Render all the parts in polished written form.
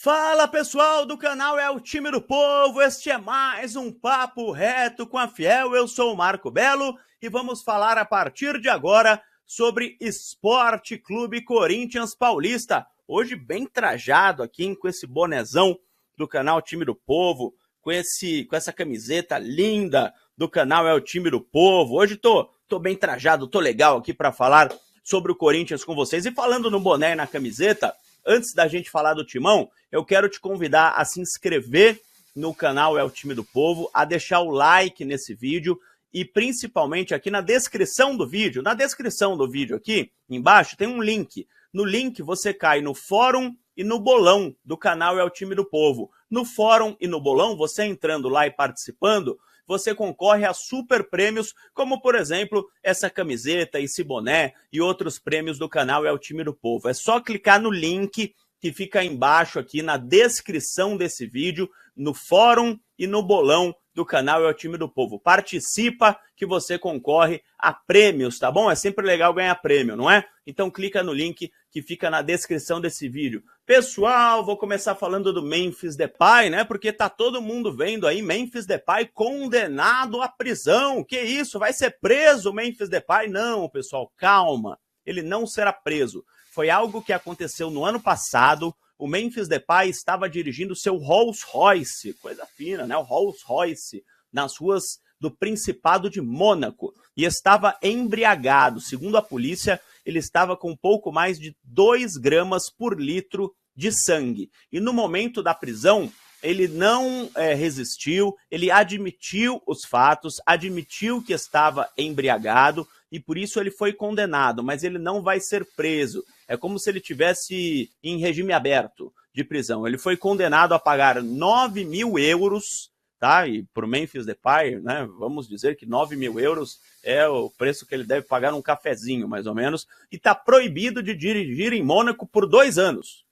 Fala pessoal do canal É o Time do Povo, este é mais um Papo Reto com a Fiel, eu sou o Marco Belo e vamos falar a partir de agora sobre Esporte Clube Corinthians Paulista. Hoje bem trajado aqui com esse bonezão do canal Time do Povo, com essa camiseta linda do canal É o Time do Povo. Hoje tô bem trajado, tô legal aqui para falar sobre o Corinthians com vocês. E falando no boné e na camiseta, antes da gente falar do Timão, eu quero te convidar a se inscrever no canal É o Time do Povo, a deixar o like nesse vídeo e principalmente aqui na descrição do vídeo. Na descrição do vídeo aqui embaixo tem um link. No link você cai no fórum e no bolão do canal É o Time do Povo. No fórum e no bolão, você entrando lá e participando, você concorre a super prêmios, como, por exemplo, essa camiseta, esse boné e outros prêmios do canal É o Time do Povo. É só clicar no link que fica embaixo aqui na descrição desse vídeo, no fórum e no bolão do canal É o Time do Povo. Participa que você concorre a prêmios, tá bom? É sempre legal ganhar prêmio, não é? Então clica no link que fica na descrição desse vídeo. Pessoal, vou começar falando do Memphis Depay, né? Porque tá todo mundo vendo aí Memphis Depay condenado à prisão. Que isso? Vai ser preso o Memphis Depay? Não, pessoal, calma. Ele não será preso. Foi algo que aconteceu no ano passado. O Memphis Depay estava dirigindo seu Rolls Royce, coisa fina, né? O Rolls Royce, nas ruas do Principado de Mônaco, e estava embriagado. Segundo a polícia, ele estava com pouco mais de 2 gramas por litro de sangue. E no momento da prisão, ele não resistiu, ele admitiu os fatos, admitiu que estava embriagado, e por isso ele foi condenado, mas ele não vai ser preso. É como se ele tivesse em regime aberto de prisão. Ele foi condenado a pagar 9 mil euros, tá? E para o Memphis Depay, né, vamos dizer que 9 mil euros é o preço que ele deve pagar num cafezinho, mais ou menos, e está proibido de dirigir em Mônaco por 2 anos.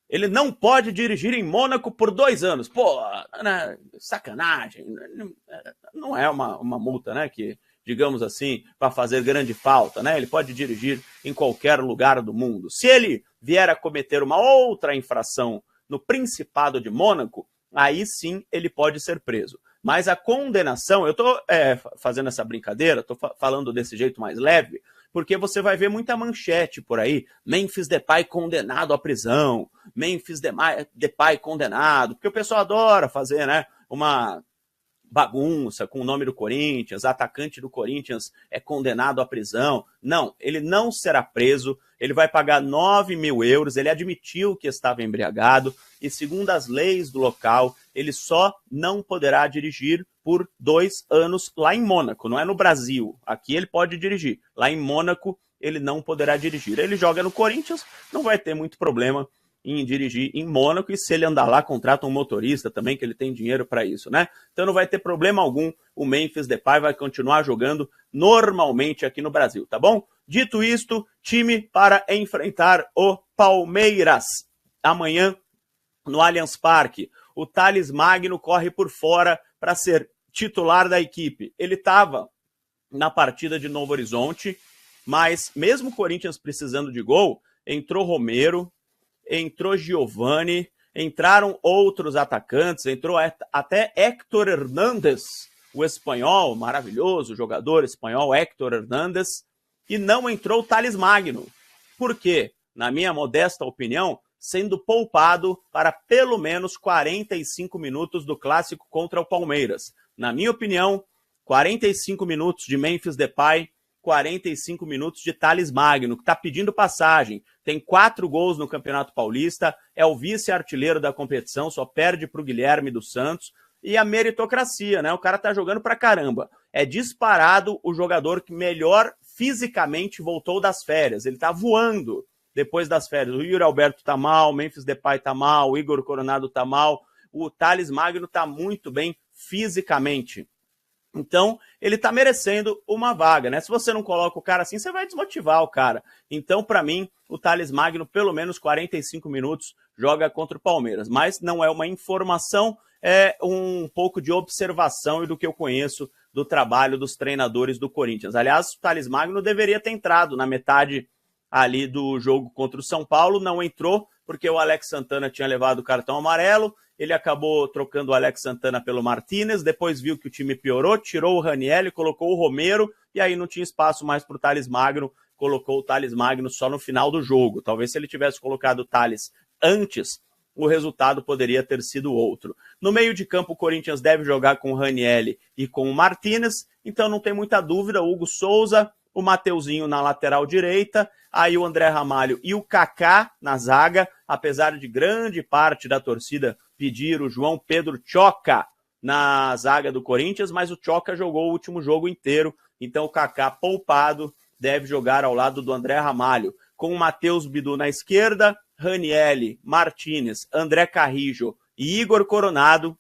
Ele não pode dirigir em Mônaco por 2 anos. Pô, né, sacanagem. Não é uma multa, né, que, digamos assim, para fazer grande falta, né? Ele pode dirigir em qualquer lugar do mundo. Se ele vier a cometer uma outra infração no Principado de Mônaco, aí sim ele pode ser preso. Mas a condenação, eu estou fazendo essa brincadeira, estou falando desse jeito mais leve, porque você vai ver muita manchete por aí, Memphis Depay condenado à prisão, Memphis Depay condenado, porque o pessoal adora fazer, né, uma bagunça com o nome do Corinthians, atacante do Corinthians é condenado à prisão. Não, ele não será preso, ele vai pagar 9 mil euros, ele admitiu que estava embriagado e, segundo as leis do local, ele só não poderá dirigir por 2 anos lá em Mônaco, não é no Brasil. Aqui ele pode dirigir, lá em Mônaco ele não poderá dirigir. Ele joga no Corinthians, não vai ter muito problema em dirigir em Mônaco, e se ele andar lá, contrata um motorista também, que ele tem dinheiro para isso, né? Então não vai ter problema algum, o Memphis Depay vai continuar jogando normalmente aqui no Brasil, tá bom? Dito isto, time para enfrentar o Palmeiras. Amanhã, no Allianz Parque, o Thales Magno corre por fora para ser titular da equipe. Ele estava na partida de Novo Horizonte, mas mesmo o Corinthians precisando de gol, entrou Romero, entrou Giovani, entraram outros atacantes, entrou até Héctor Hernández, o espanhol, maravilhoso jogador espanhol, Héctor Hernández, e não entrou o Thales Magno. Por quê? Na minha modesta opinião, sendo poupado para pelo menos 45 minutos do clássico contra o Palmeiras. Na minha opinião, 45 minutos de Memphis Depay, 45 minutos de Thales Magno, que está pedindo passagem. Tem 4 gols no Campeonato Paulista, é o vice-artilheiro da competição, só perde para o Guilherme dos Santos. E a meritocracia, né? O cara tá jogando pra caramba. É disparado o jogador que melhor fisicamente voltou das férias. Ele tá voando depois das férias. O Yuri Alberto tá mal, o Memphis Depay tá mal, o Igor Coronado tá mal. O Thales Magno tá muito bem fisicamente. Então, ele tá merecendo uma vaga, né? Se você não coloca o cara assim, você vai desmotivar o cara. Então, para mim, o Thales Magno, pelo menos 45 minutos, joga contra o Palmeiras. Mas não é uma informação, é um pouco de observação e do que eu conheço do trabalho dos treinadores do Corinthians. Aliás, o Thales Magno deveria ter entrado na metade ali do jogo contra o São Paulo, não entrou, porque o Alex Santana tinha levado o cartão amarelo, ele acabou trocando o Alex Santana pelo Martínez, depois viu que o time piorou, tirou o Ranieri, colocou o Romero, e aí não tinha espaço mais para o Thales Magno, colocou o Thales Magno só no final do jogo. Talvez se ele tivesse colocado o Thales antes, o resultado poderia ter sido outro. No meio de campo, o Corinthians deve jogar com o Ranieri e com o Martínez, então não tem muita dúvida, o Hugo Souza, o Mateuzinho na lateral direita, aí o André Ramalho e o Kaká na zaga, apesar de grande parte da torcida pedir o João Pedro Tchoca na zaga do Corinthians, mas o Tchoca jogou o último jogo inteiro, então o Kaká poupado deve jogar ao lado do André Ramalho, com o Matheus Bidu na esquerda, Ranieri, Martínez, André Carrijo e Igor Coronado,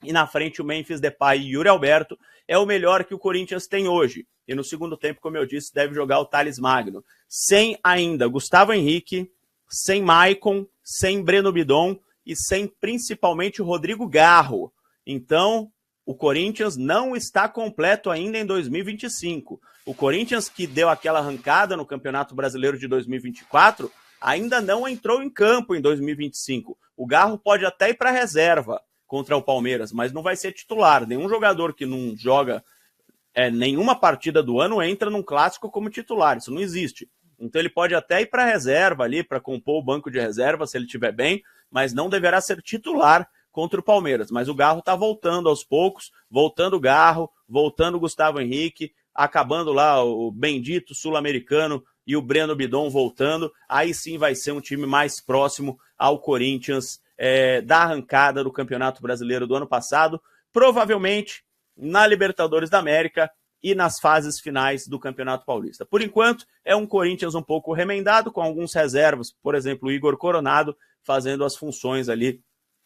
e na frente o Memphis Depay e Yuri Alberto, é o melhor que o Corinthians tem hoje. E no segundo tempo, como eu disse, deve jogar o Thales Magno. Sem ainda Gustavo Henrique, sem Maicon, sem Breno Bidon e sem principalmente o Rodrigo Garro. Então, o Corinthians não está completo ainda em 2025. O Corinthians, que deu aquela arrancada no Campeonato Brasileiro de 2024, ainda não entrou em campo em 2025. O Garro pode até ir para a reserva contra o Palmeiras, mas não vai ser titular. Nenhum jogador que não joga nenhuma partida do ano entra num clássico como titular. Isso não existe. Então ele pode até ir para a reserva ali, para compor o banco de reserva, se ele estiver bem, mas não deverá ser titular contra o Palmeiras. Mas o Garro está voltando aos poucos, voltando o Garro, voltando o Gustavo Henrique, acabando lá o bendito sul-americano e o Breno Bidon voltando. Aí sim vai ser um time mais próximo ao Corinthians da arrancada do Campeonato Brasileiro do ano passado, provavelmente na Libertadores da América e nas fases finais do Campeonato Paulista. Por enquanto, é um Corinthians um pouco remendado, com alguns reservas, por exemplo, o Igor Coronado fazendo as funções ali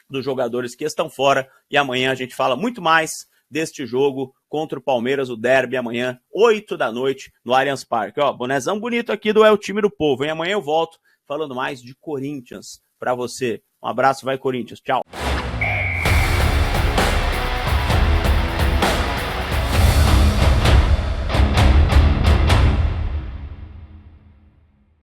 dos jogadores que estão fora, e amanhã a gente fala muito mais deste jogo contra o Palmeiras, o derby, amanhã, 8 da noite, no Allianz Parque. Ó, bonezão bonito aqui do É o Time do Povo, e amanhã eu volto falando mais de Corinthians para você. Um abraço, vai Corinthians, tchau.